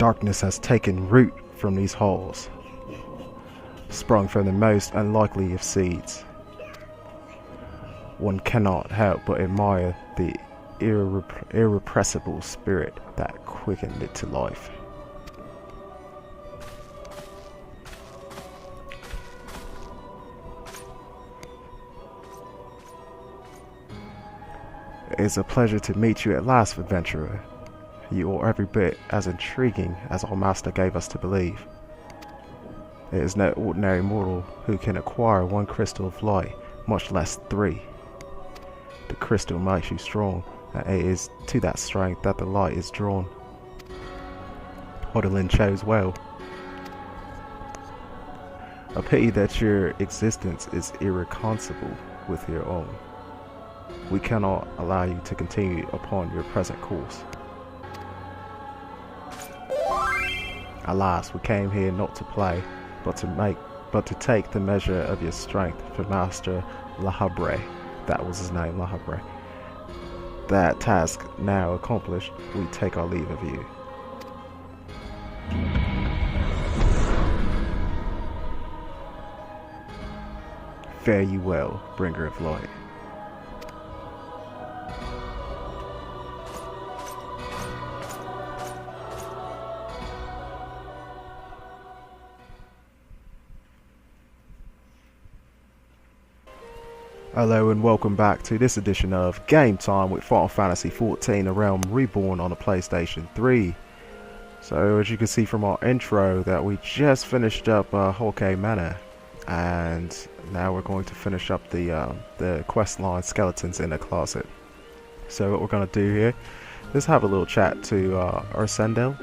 Darkness has taken root from these halls, sprung from the most unlikely of seeds. One cannot help but admire the irrepressible spirit that quickened it to life. It is a pleasure to meet you at last, adventurer. You are every bit as intriguing as our master gave us to believe. It is no ordinary mortal who can acquire one crystal of light, much less 3. The crystal makes you strong, and it is to that strength that the light is drawn. Hodolin chose well. A pity that your existence is irreconcilable with your own. We cannot allow you to continue upon your present course. Alas, we came here not to play, but to take the measure of your strength for Master Lahabre. That was his name, Lahabre. That task now accomplished, we take our leave of you. Fare you well, bringer of light. Hello and welcome back to this edition of Game Time with Final Fantasy XIV: A Realm Reborn on the PlayStation 3. So as you can see from our intro that we just finished up Haukke Manor, and now we're going to finish up the quest line Skeletons in the Closet. So what we're going to do here is have a little chat to Ursendel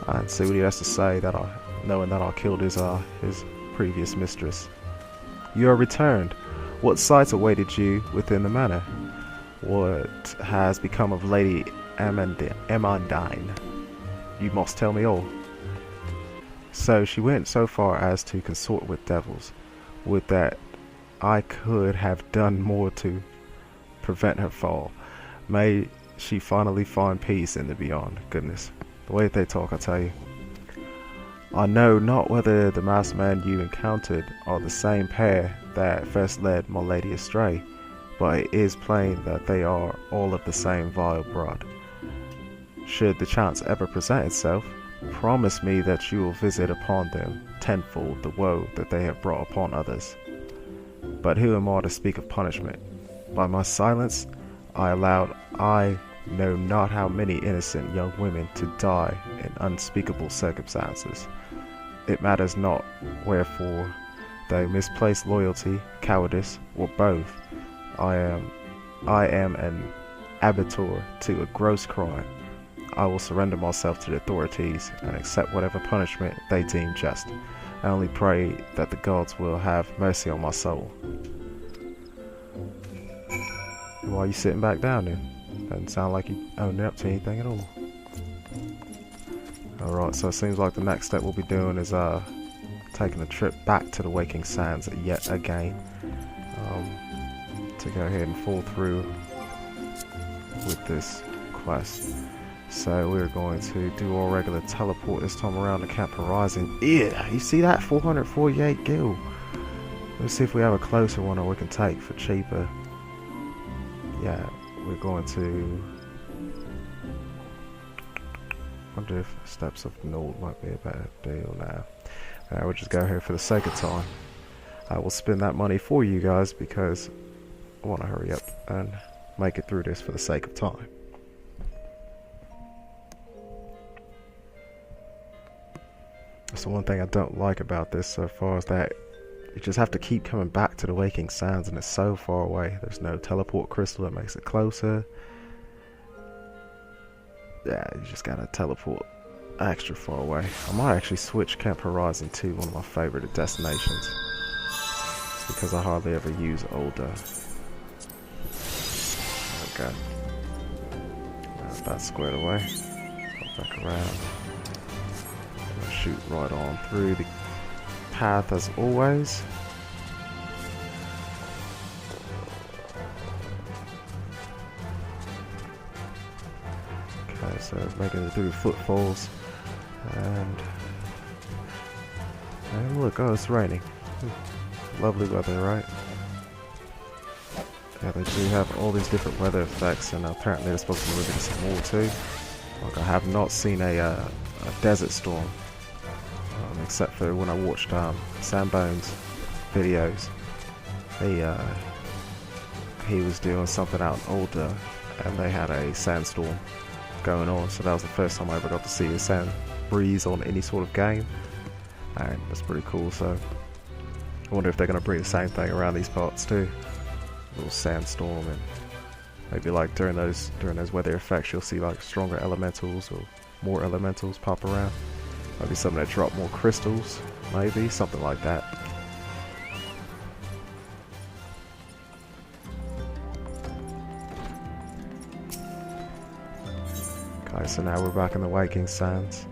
and see what he has to say, knowing that I killed his previous mistress. You are returned. What sights awaited you within the manor? What has become of Lady Amandine? You must tell me all. So she went so far as to consort with devils. Would that I could have done more to prevent her fall. May she finally find peace in the beyond. Goodness, the way they talk, I tell you. I know not whether the masked men you encountered are the same pair that first led my lady astray, but it is plain that they are all of the same vile blood. Should the chance ever present itself, promise me that you will visit upon them tenfold the woe that they have brought upon others. But who am I to speak of punishment? By my silence, I allowed I know not how many innocent young women to die in unspeakable circumstances. It matters not wherefore, though misplaced loyalty, cowardice, or both, I am an abettor to a gross crime. I will surrender myself to the authorities and accept whatever punishment they deem just. I only pray that the gods will have mercy on my soul. Why are you sitting back down then? Doesn't sound like you owned up to anything at all. Alright, so it seems like the next step we'll be doing is taking a trip back to the Waking Sands yet again, to go ahead and fall through with this quest. So we're going to do our regular teleport this time around to Camp Horizon. Yeah, you see that? 448 gil. Let's see if we have a closer one or we can take for cheaper. Yeah, we're going to... I wonder if Steps of the North might be a better deal now. We'll just go here for the sake of time. I will spend that money for you guys because I want to hurry up and make it through this for the sake of time. That's the one thing I don't like about this so far, is that you just have to keep coming back to the Waking Sands and it's so far away. There's no teleport crystal that makes it closer. Yeah, you just gotta teleport extra far away. I might actually switch Camp Horizon to one of my favorite destinations. It's because I hardly ever use older. Okay. Now that's squared away. Pop back around. Shoot right on through the path as always. Okay, so making it through footfalls. And look, oh, it's raining. Lovely weather, right? Yeah, they do have all these different weather effects, and apparently they're supposed to be releasing some more too. Like, I have not seen a desert storm, except for when I watched Sambone's videos. He was doing something out in Older, and they had a sandstorm going on, so that was the first time I ever got to see a sand breeze on any sort of game, and that's pretty cool. So I wonder if they're going to bring the same thing around these parts too. A little sandstorm, and maybe like during those weather effects you'll see like stronger elementals or more elementals pop around. Maybe something that drop more crystals, maybe something like that. Okay, so now we're back in the Waking Sands.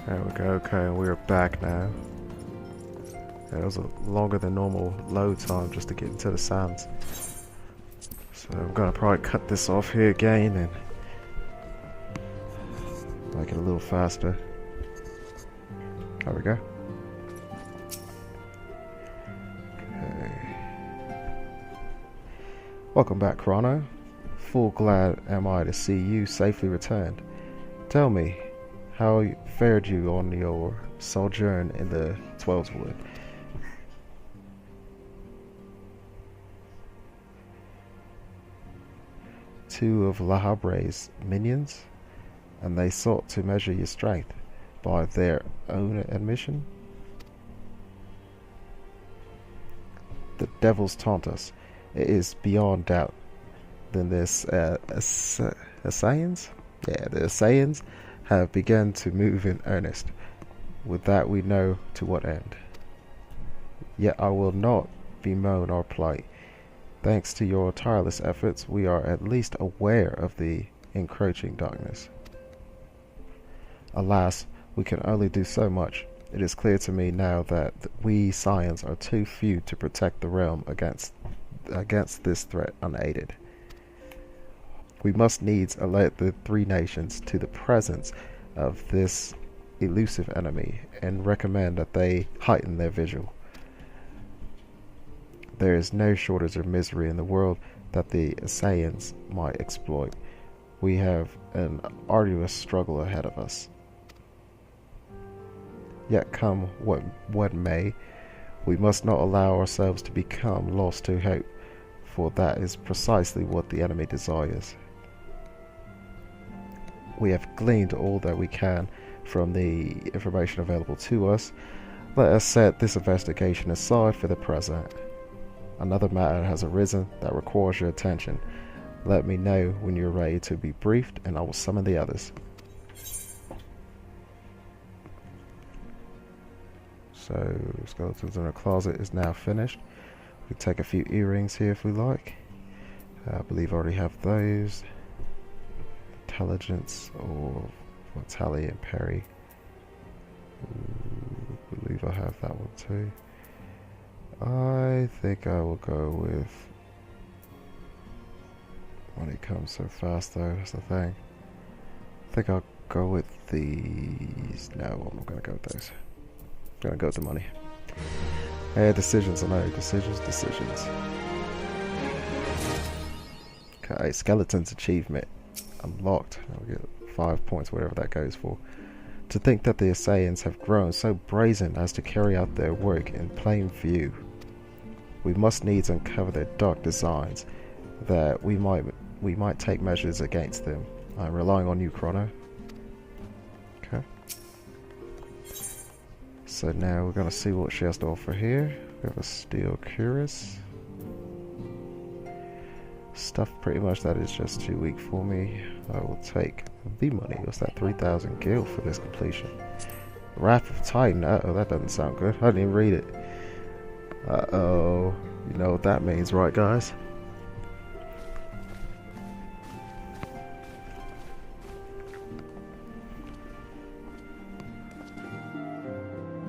There we go. Okay, we're back now. It was a longer than normal load time just to get into the sands. So I'm gonna probably cut this off here again and make it a little faster. There we go. Okay. Welcome back, Chrono. Full glad am I to see you safely returned. Tell me, how fared you on your sojourn in the Twelveswood? Two of La Habre's minions, and they sought to measure your strength by their own admission. The devils taunt us. It is beyond doubt. Then this Assassins? Yeah, the Assassins have begun to move in earnest. With that we know to what end. Yet I will not bemoan our plight. Thanks to your tireless efforts, we are at least aware of the encroaching darkness. Alas, we can only do so much. It is clear to me now that we Scions are too few to protect the realm against this threat unaided. We must needs alert the three nations to the presence of this elusive enemy and recommend that they heighten their vigil. There is no shortage of misery in the world that the Assassins might exploit. We have an arduous struggle ahead of us. Yet come what may, we must not allow ourselves to become lost to hope, for that is precisely what the enemy desires. We have gleaned all that we can from the information available to us. Let us set this investigation aside for the present. Another matter has arisen that requires your attention. Let me know when you're ready to be briefed, and I will summon the others. So, Skeletons in a Closet is now finished. We can take a few earrings here if we like. I believe I already have those. Intelligence or Tally and Perry. I believe I have that one too. I think I will go with money comes so fast though, that's the thing. I think I'll go with these. No, I'm not gonna go with those. I'm gonna go with the money. Decisions, I know. Decisions. Okay, Skeleton's achievement unlocked. I'll get 5 points, whatever that goes for. To think that the Assassins have grown so brazen as to carry out their work in plain view. We must needs uncover their dark designs, that we might take measures against them. I'm relying on you, Chrono. Okay. So now we're gonna see what she has to offer here. We have a Steel Cuirass. Stuff pretty much that is just too weak for me. I will take the money. What's that? 3,000 gil for this completion. Wrath of Titan. Uh-oh, that doesn't sound good. I didn't even read it. Uh-oh. You know what that means, right, guys?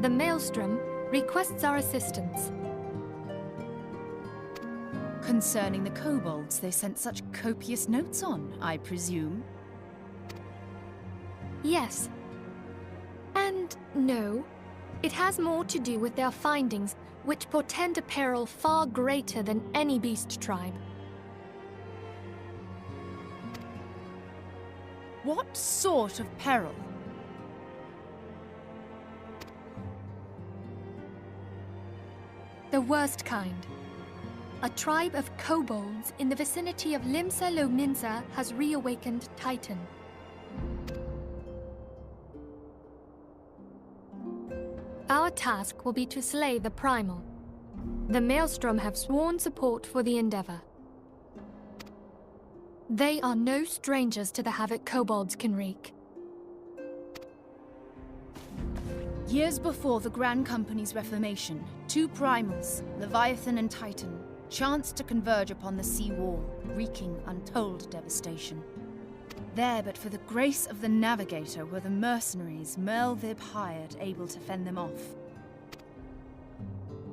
The Maelstrom requests our assistance. Concerning the kobolds they sent such copious notes on, I presume? Yes. And no. It has more to do with their findings, which portend a peril far greater than any beast tribe. What sort of peril? The worst kind. A tribe of kobolds in the vicinity of Limsa Lominsa has reawakened Titan. Our task will be to slay the Primal. The Maelstrom have sworn support for the endeavor. They are no strangers to the havoc kobolds can wreak. Years before the Grand Company's reformation, two primals, Leviathan and Titan, chanced to converge upon the sea wall, wreaking untold devastation. There, but for the grace of the Navigator, were the mercenaries Melvib hired able to fend them off.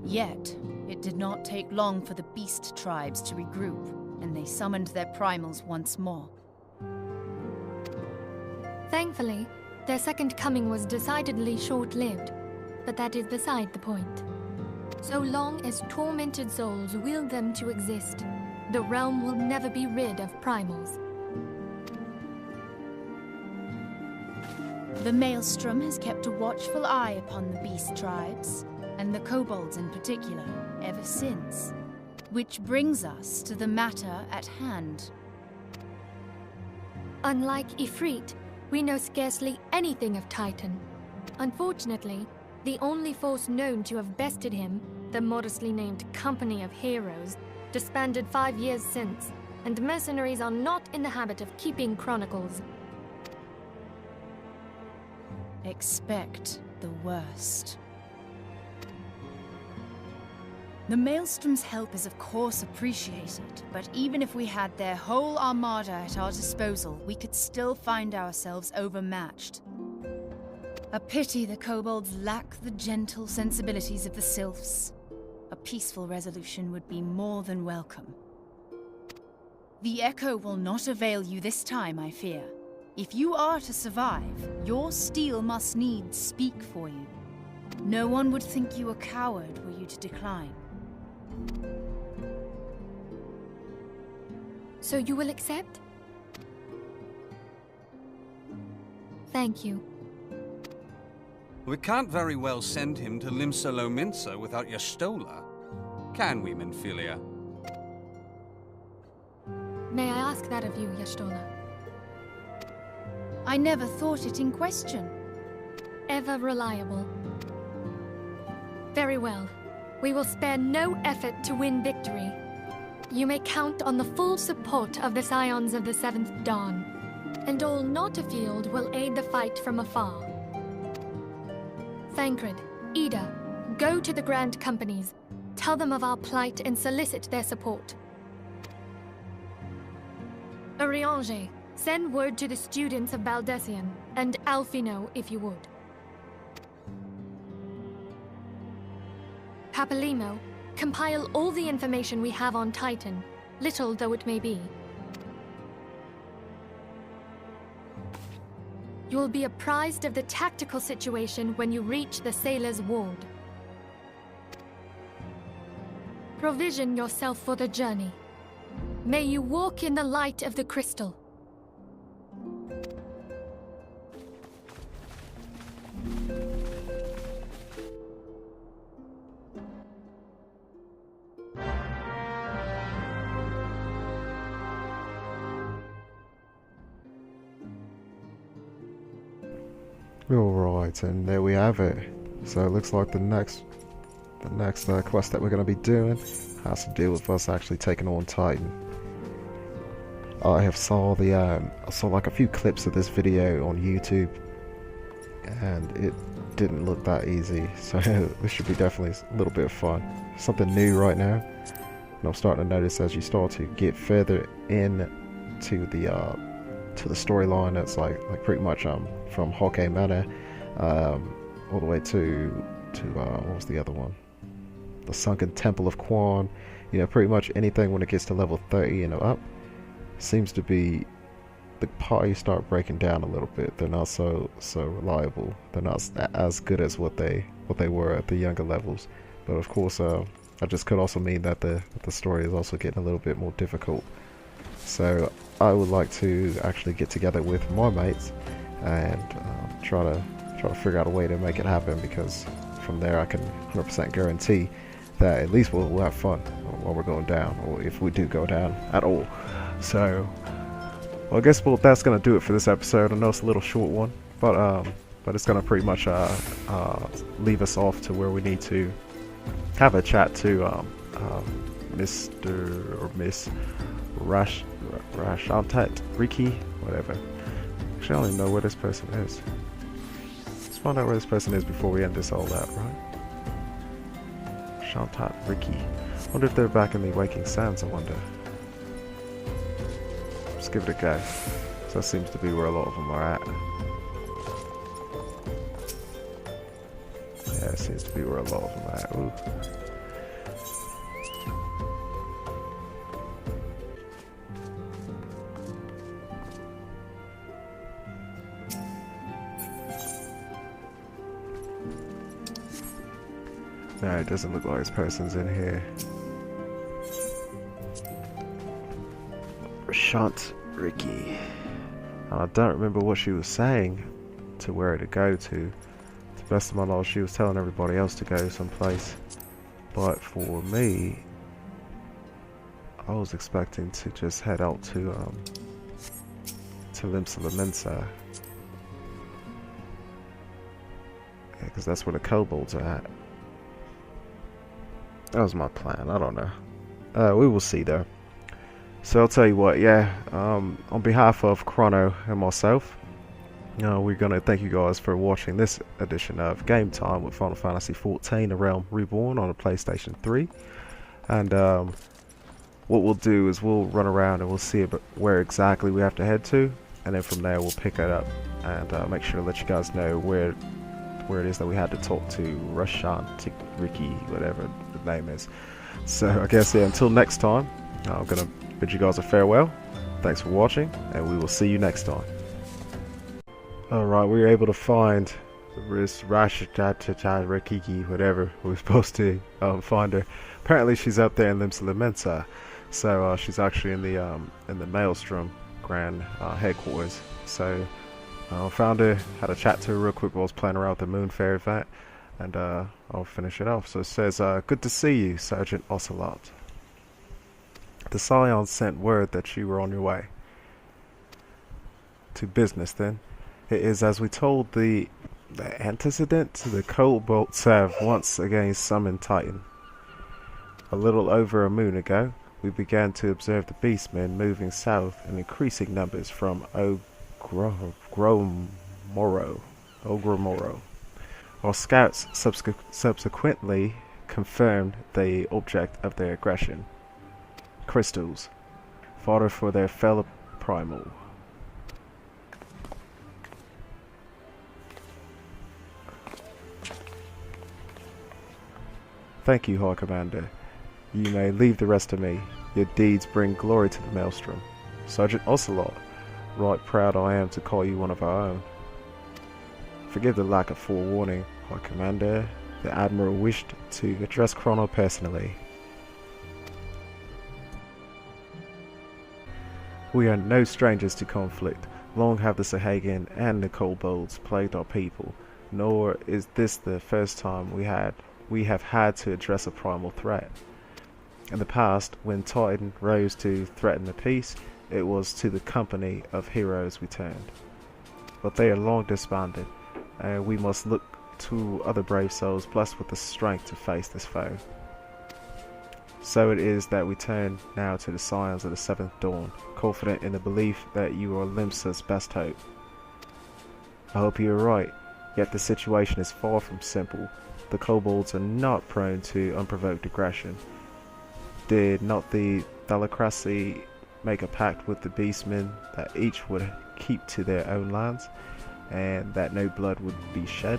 Yet, it did not take long for the beast tribes to regroup, and they summoned their primals once more. Thankfully, their second coming was decidedly short-lived, but that is beside the point. So long as tormented souls will them to exist, the realm will never be rid of primals. The Maelstrom has kept a watchful eye upon the beast tribes, and the kobolds in particular, ever since. Which brings us to the matter at hand. Unlike Ifrit, we know scarcely anything of Titan. Unfortunately, the only force known to have bested him, the modestly named Company of Heroes, disbanded 5 years since, and mercenaries are not in the habit of keeping chronicles. Expect the worst. The Maelstrom's help is of course appreciated, but even if we had their whole armada at our disposal, we could still find ourselves overmatched. A pity the kobolds lack the gentle sensibilities of the sylphs. A peaceful resolution would be more than welcome. The echo will not avail you this time, I fear. If you are to survive, your steel must needs speak for you. No one would think you a coward were you to decline. So you will accept? Thank you. We can't very well send him to Limsa Lominsa without Y'shtola, can we, Minfilia? May I ask that of you, Y'shtola? I never thought it in question. Ever reliable. Very well. We will spare no effort to win victory. You may count on the full support of the Scions of the Seventh Dawn, and all not afield will aid the fight from afar. Thancred, Ida, go to the Grand Companies, tell them of our plight and solicit their support. Urianger, send word to the students of Baldessian, and Alfino if you would. Papalimo, compile all the information we have on Titan, little though it may be. You will be apprised of the tactical situation when you reach the Sailor's Ward. Provision yourself for the journey. May you walk in the light of the crystal. Alright, and there we have it. So it looks like the next quest that we're going to be doing has to do with us actually taking on Titan. I saw like a few clips of this video on YouTube, and it didn't look that easy. So this should be definitely a little bit of fun, something new right now. And I'm starting to notice as you start to get further in to the storyline, that's like pretty much from Haukke Manor all the way to what was the other one? The Sunken Temple of Quan. You know, pretty much anything when it gets to level 30 and up seems to be the party start breaking down a little bit. They're not so reliable. They're not as good as what they were at the younger levels. But of course, that just could also mean that the story is also getting a little bit more difficult. So I would like to actually get together with my mates and try to figure out a way to make it happen, because from there I can 100% guarantee that at least we'll have fun while we're going down, or if we do go down at all. So, well, I guess that's gonna do it for this episode. I know it's a little short one, but it's gonna pretty much leave us off to where we need to have a chat to Mr. or Miss Rashantat Riki, whatever. Actually, I don't even know where this person is. Let's find out where this person is before we end this all out, right? Shantat Riki. Wonder if they're back in the Waking Sands, I wonder. Let's give it a go. So that seems to be where a lot of them are at. Yeah, it seems to be where a lot of them are at. Ooh. No, it doesn't look like this person's in here. Rashant Ricky. I don't remember what she was saying to where to go to. To the best of my knowledge, she was telling everybody else to go someplace. But for me, I was expecting to just head out to Limsa. Yeah, because that's where the kobolds are at. That was my plan. I don't know. We will see though. So I'll tell you what, yeah, on behalf of Chrono and myself, we're going to thank you guys for watching this edition of Game Time with Final Fantasy XIV: The Realm Reborn on a PlayStation 3. And what we'll do is we'll run around and we'll see where exactly we have to head to, and then from there we'll pick it up and make sure to let you guys know where it is that we had to talk to Rashan, Ricky, whatever the name is. So I guess, yeah, until next time, I'm going to bid you guys a farewell. Thanks for watching, and we will see you next time. Alright, we were able to find Rashan, Ricky, whatever we were supposed to find her. Apparently she's up there in Limsa. So she's actually in the Maelstrom Grand headquarters. So found her, had a chat to her real quick while I was playing around with the Moon Fair event, and I'll finish it off. So it says, good to see you, Sergeant Ocelot. The Scion sent word that you were on your way. To business then. It is as we told the antecedent, the kobolds have once again summoned Titan. A little over a moon ago, we began to observe the beastmen moving south in increasing numbers from Ogromoro. Our scouts subsequently confirmed the object of their aggression. Crystals, fodder for their fellow primal. Thank you, Haukke Manor. You may leave the rest to me. Your deeds bring glory to the Maelstrom. Sergeant Ocelot, right proud I am to call you one of our own. Forgive the lack of forewarning, Haukke Manor. The Admiral wished to address Chrono personally. We are no strangers to conflict. Long have the Sahagin and the kobolds plagued our people, nor is this the first time we have had to address a primal threat. In the past, when Titan rose to threaten the peace, it was to the company of heroes we turned. But they are long disbanded, and we must look to other brave souls blessed with the strength to face this foe. So it is that we turn now to the Scions of the Seventh Dawn, confident in the belief that you are Limsa's best hope. I hope you are right, yet the situation is far from simple. The kobolds are not prone to unprovoked aggression. Did not the Thalacracy make a pact with the beastmen that each would keep to their own lands, and that no blood would be shed?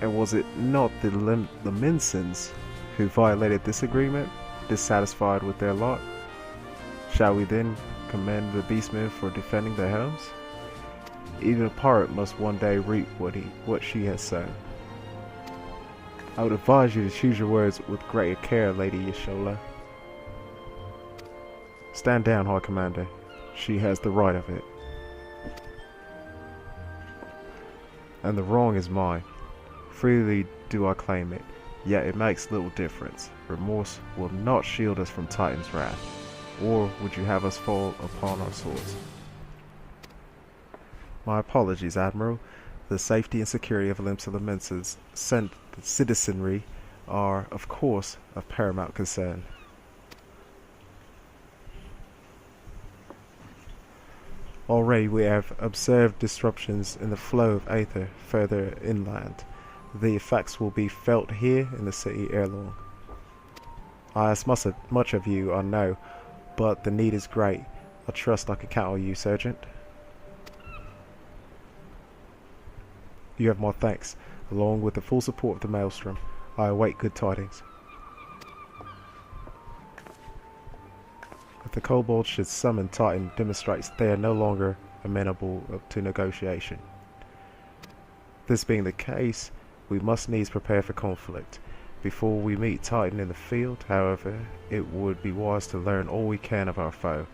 And was it not the Minsons who violated this agreement, dissatisfied with their lot? Shall we then commend the beastmen for defending their homes? Even a pirate must one day reap what she has sown. I would advise you to choose your words with greater care, Lady Yashola. Stand down, High Commander. She has the right of it. And the wrong is mine. Freely do I claim it, yet it makes little difference. Remorse will not shield us from Titan's wrath. Or would you have us fall upon our swords? My apologies, Admiral. The safety and security of Limsa citizenry are, of course, of paramount concern. Already we have observed disruptions in the flow of aether further inland. The effects will be felt here in the city ere long. I ask much of you, I know, but the need is great. I trust I can count on you, Sergeant. You have my thanks. Along with the full support of the Maelstrom, I await good tidings. If the kobolds should summon Titan, demonstrates they are no longer amenable to negotiation. This being the case, we must needs prepare for conflict. Before we meet Titan in the field, however, it would be wise to learn all we can of our foe,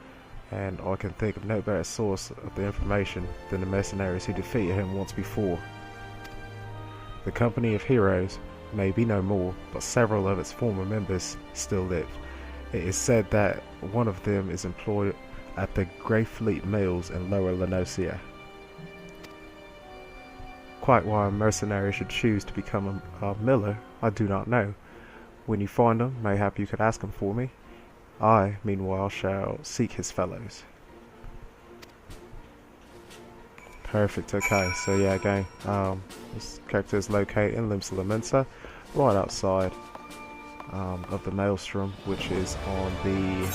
and I can think of no better source of the information than the mercenaries who defeated him once before. The company of heroes may be no more, but several of its former members still live. It is said that one of them is employed at the Greyfleet Mills in Lower Lenosia. Quite why a mercenary should choose to become a miller, I do not know. When you find him, mayhap you could ask him for me. I, meanwhile, shall seek his fellows. Perfect, okay, so yeah, again, this character is located in Limsa, right outside of the Maelstrom, which is on the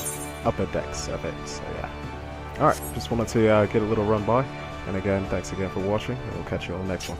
upper decks of it, so yeah. Alright, just wanted to get a little run by, and again, thanks again for watching, and we'll catch you on the next one.